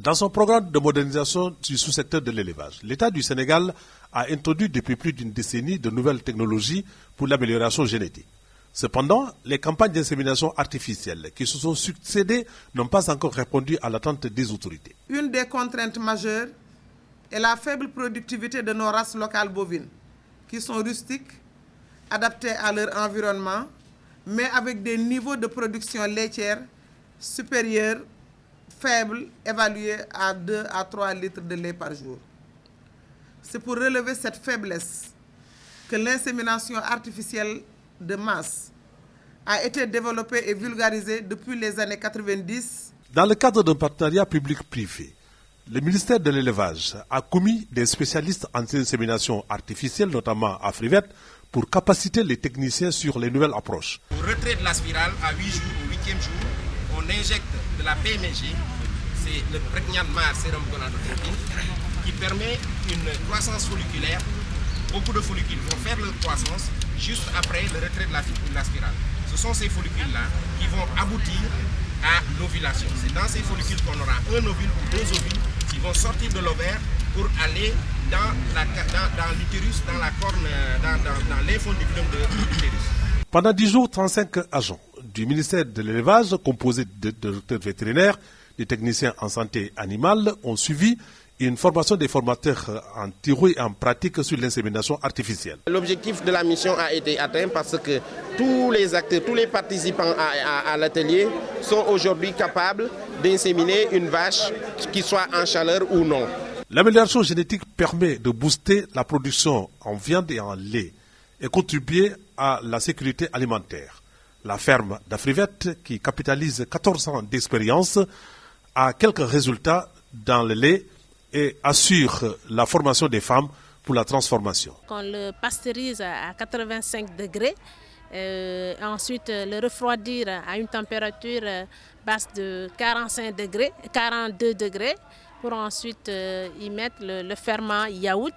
Dans son programme de modernisation du sous-secteur de l'élevage, l'État du Sénégal a introduit depuis plus d'une décennie de nouvelles technologies pour l'amélioration génétique. Cependant, les campagnes d'insémination artificielle qui se sont succédées n'ont pas encore répondu à l'attente des autorités. Une des contraintes majeures est la faible productivité de nos races locales bovines, qui sont rustiques, adaptées à leur environnement, mais avec des niveaux de production laitière supérieurs, faibles, évalués à 2 à 3 litres de lait par jour. C'est pour relever cette faiblesse que l'insémination artificielle de masse a été développée et vulgarisée depuis les années 90. Dans le cadre d'un partenariat public-privé, le ministère de l'Élevage a commis des spécialistes en insémination artificielle, notamment à Frivet, pour capaciter les techniciens sur les nouvelles approches. Au retrait de la spirale, à 8 jours, au 8e jour, on injecte de la PMG, c'est le prégnant mâle sérum gonadotropine, qui permet une croissance folliculaire. Beaucoup de follicules vont faire leur croissance juste après le retrait de la spirale. Ce sont ces follicules-là qui vont aboutir à l'ovulation. C'est dans ces follicules qu'on aura un ovule ou 2 ovules qui vont sortir de l'ovaire pour aller dans l'utérus, dans la corne, dans l'infundibulum de l'utérus. Pendant 10 jours, 35 agents du ministère de l'Élevage, composés de docteurs vétérinaires, de techniciens en santé animale, ont suivi une formation des formateurs en théorie et en pratique sur l'insémination artificielle. L'objectif de la mission a été atteint parce que tous les acteurs, tous les participants à l'atelier sont aujourd'hui capables d'inséminer une vache qui soit en chaleur ou non. L'amélioration génétique permet de booster la production en viande et en lait et contribuer à la sécurité alimentaire. La ferme d'Afrivette, qui capitalise 14 ans d'expérience, a quelques résultats dans le lait et assure la formation des femmes pour la transformation. On le pasteurise à 85 degrés, ensuite le refroidir à une température basse de 45 degrés, 42 degrés, pour ensuite y mettre le ferment yaourt,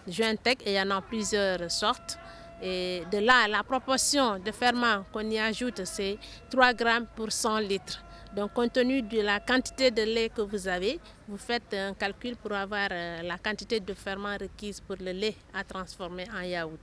Jointec, et il y en a plusieurs sortes. Et de là, la proportion de ferment qu'on y ajoute, c'est 3 grammes pour 100 litres. Donc, compte tenu de la quantité de lait que vous avez, vous faites un calcul pour avoir la quantité de ferment requise pour le lait à transformer en yaourt.